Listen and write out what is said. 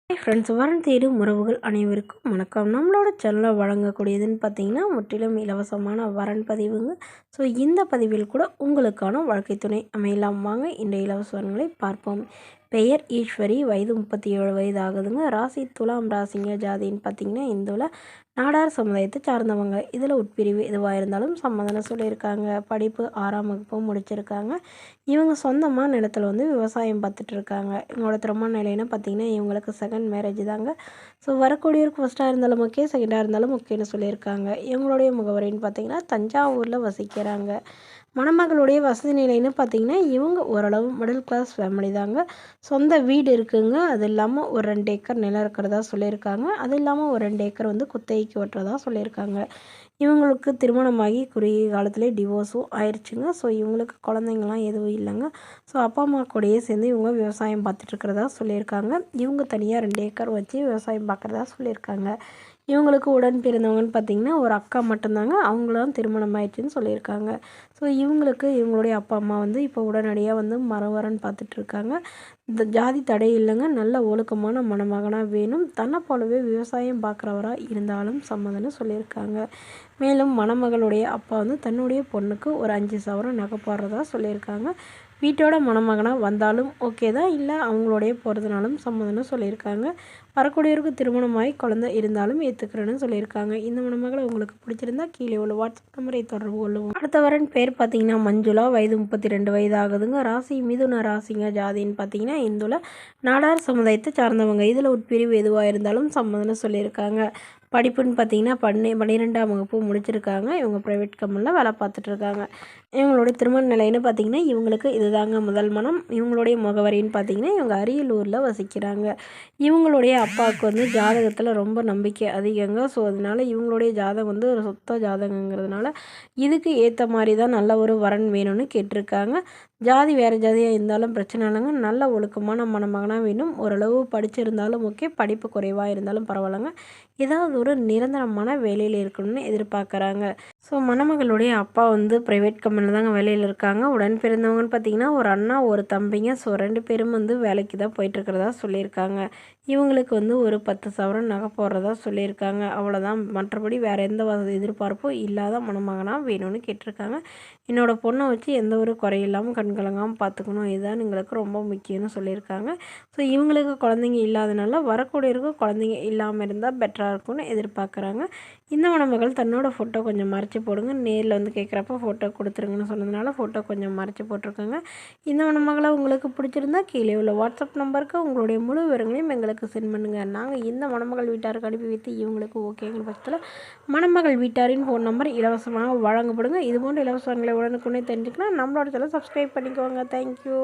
Hi friends, வரன் தேடும் உறவுகள் அனைவருக்கும் வணக்கம். நம்மளோட சேனலில் வழங்கக்கூடியதுன்னு பார்த்தீங்கன்னா முற்றிலும் இலவசமான வரன் பதிவுங்க. ஸோ இந்த பதிவில் கூட உங்களுக்கான வாழ்க்கை துணை அமையலாம். வாங்க இந்த இலவச வரன்களை பார்ப்போம். பெயர் ஈஸ்வரி, வயது 37 வயது ஆகுதுங்க. ராசி துலாம் ராசிங்க. ஜாதின்னு பார்த்தீங்கன்னா இந்துவில் நாடார் சமுதாயத்தை சார்ந்தவங்க. இதில் உட்பிரிவு எதுவாக இருந்தாலும் சம்மதம் சொல்லியிருக்காங்க. படிப்பு 6ஆம் வகுப்பு முடிச்சிருக்காங்க. இவங்க சொந்தமாக நிலத்தில் விவசாயம் பார்த்துட்டு இருக்காங்க. இவங்களோட திருமண நிலைன்னு பார்த்தீங்கன்னா இவங்களுக்கு செகண்ட் மேரேஜ் தாங்க. ஸோ வரக்கூடியவருக்கு ஃபஸ்ட்டாக இருந்தாலும் ஓகே, செகண்டாக இருந்தாலும் ஓகேன்னு சொல்லியிருக்காங்க. இவங்களுடைய முகவரின்னு பார்த்தீங்கன்னா தஞ்சாவூரில் வசிக்கிறாங்க. மணமகளுடைய வசதி நிலைன்னு பார்த்தீங்கன்னா இவங்க ஓரளவு மிடில் கிளாஸ் ஃபேமிலி தாங்க. சொந்த வீடு இருக்குங்க. அது இல்லாமல் ஒரு 2 ஏக்கர் நிலம் இருக்கிறதா சொல்லியிருக்காங்க. அது இல்லாமல் ஒரு 2 ஏக்கர் குத்தகைக்கு ஓட்டுறதா சொல்லியிருக்காங்க. இவங்களுக்கு திருமணமாகி குறுகிய காலத்திலே டிவோர்ஸும் ஆயிடுச்சுங்க. ஸோ இவங்களுக்கு குழந்தைங்களாம் எதுவும் இல்லைங்க. ஸோ அப்பா அம்மா கூடயே சேர்ந்து இவங்க விவசாயம் பார்த்துட்ருக்கிறதா சொல்லியிருக்காங்க. இவங்க தனியாக 2 ஏக்கர் வச்சு விவசாயம் பார்க்குறதா சொல்லியிருக்காங்க. இவங்களுக்கு உடன் பிறந்தவங்கன்னு பார்த்திங்கன்னா ஒரு அக்கா மட்டும்தாங்க. அவங்களாம் திருமணம் ஆயிடுச்சுன்னு சொல்லியிருக்காங்க. ஸோ இவங்களுக்கு இவங்களுடைய அப்பா அம்மா இப்போ உடனடியாக மரவரன் பார்த்துட்ருக்காங்க. இந்த ஜாதி தடை இல்லைங்க. நல்ல ஒழுக்கமான மணமகனாக வேணும். தன்னை போலவே விவசாயம் பார்க்குறவராக இருந்தாலும் சம்மதம்னு சொல்லியிருக்காங்க. மேலும் மணமகளுடைய அப்பா தன்னுடைய பொண்ணுக்கு ஒரு 5 சவரம் நகை போடுறதா சொல்லியிருக்காங்க. வீட்டோட மணமகனாக வந்தாலும் ஓகே தான், இல்லை அவங்களோடைய போகிறதுனாலும் சம்மதம்னு சொல்லியிருக்காங்க. வரக்கூடியவருக்கு திருமணமாகி குழந்தை இருந்தாலும் ஏற்றுக்கிறேன்னு சொல்லியிருக்காங்க. இந்த மணமகளை உங்களுக்கு பிடிச்சிருந்தா கீழே உள்ள வாட்ஸ்அப் நம்பரை தொடர்பு கொள்ளுவோம். அடுத்த வரன் பேர் பார்த்தீங்கன்னா மஞ்சுளா, வயது 32 வயது ஆகுதுங்க. ராசி மிதுன ராசிங்க. ஜாதின்னு பார்த்தீங்கன்னா இந்துல நாடார் சமுதாயத்தை சார்ந்தவங்க. இதில் உட்பிரிவு எதுவாக இருந்தாலும் சம்மதம்னு சொல்லியிருக்காங்க. படிப்புன்னு பார்த்தீங்கன்னா 12ஆம் வகுப்பு முடிச்சிருக்காங்க. இவங்க ப்ரைவேட் கம்பெனியில் வேலை பார்த்துட்ருக்காங்க. இவங்களுடைய திருமண நிலைன்னு பார்த்தீங்கன்னா இவங்களுக்கு இதுதாங்க முதல் மனம். இவங்களுடைய முகவரின்னு பார்த்தீங்கன்னா இவங்க அரியலூரில் வசிக்கிறாங்க. இவங்களுடைய அப்பாவுக்கு ஜாதகத்தில் ரொம்ப நம்பிக்கை அதிகங்க. ஸோ அதனால் இவங்களுடைய ஜாதகம் ஒரு சுத்த ஜாதகங்கிறதுனால இதுக்கு ஏற்ற மாதிரி தான் நல்ல ஒரு வரன் வேணும்னு கேட்டிருக்காங்க. ஜாதி வேறு ஜாதியாக இருந்தாலும் பிரச்சனை இல்லைங்க. நல்ல ஒழுக்கமான மணமகனாக வேணும். ஓரளவு படிச்சிருந்தாலும் ஓகே, படிப்பு குறைவாக இருந்தாலும் பரவாயில்லைங்க. ஏதாவது ஒரு நிரந்தரமான வேலையில் இருக்கணும்னு எதிர்பார்க்குறாங்க. ஸோ மணமகளுடைய அப்பா ப்ரைவேட் கம்பெனியில் தாங்க வேலையில் இருக்காங்க. உடன் பிறந்தவங்கன்னு பார்த்தீங்கன்னா ஒரு அண்ணா ஒரு தம்பிங்க. ஸோ 2 பேரும் வேலைக்கு தான் போயிட்டுருக்கிறதா சொல்லியிருக்காங்க. இவங்களுக்கு ஒரு 10 சவரன் நகை போடுறதா சொல்லியிருக்காங்க. அவ்வளோதான். மற்றபடி வேறு எந்த எதிர்பார்ப்பும் இல்லாத மணமகனாக வேணும்னு கேட்டிருக்காங்க. என்னோடய பொண்ணை வச்சு எந்த ஒரு குறையில்லாமல் கண்கலங்காமல் பார்த்துக்கணும், இதுதான் எங்களுக்கு ரொம்ப முக்கியம்னு சொல்லியிருக்காங்க. ஸோ இவங்களுக்கு குழந்தைங்க இல்லாதனால வரக்கூடியவருக்கு குழந்தைங்க இல்லாமல் இருந்தால் பெட்டராக இருக்கும்னு எதிர்பார்க்குறாங்க. இந்த மணமகள் தன்னோட ஃபோட்டோ கொஞ்சம் மறைச்சி போடுங்க, நேரில் கேட்குறப்ப ஃபோட்டோ கொடுத்துருங்கன்னு சொன்னதுனால ஃபோட்டோ கொஞ்சம் மறைச்சி போட்டிருக்கோங்க. இந்த மணமகளை உங்களுக்கு பிடிச்சிருந்தா கீழே உள்ள வாட்ஸ்அப் நம்பருக்கு உங்களுடைய முழு விவரங்களையும் எங்களுக்கு சென்ட் பண்ணுங்கள். நாங்கள் இந்த மணமகள் வீட்டாருக்கு அனுப்பி வைத்து இவங்களுக்கு ஓகேங்கிற பட்சத்தில் மணமகள் வீட்டாரின் ஃபோன் நம்பர் இலவசமாக வழங்கப்படுங்க. இதுபோன்ற இலவசங்களை உடனுக்குடனே தெரிஞ்சுக்கலாம் நம்மளோட சேனலை சப்ஸ்கிரைப் பண்ணிக்கோங்க. தேங்க்யூ.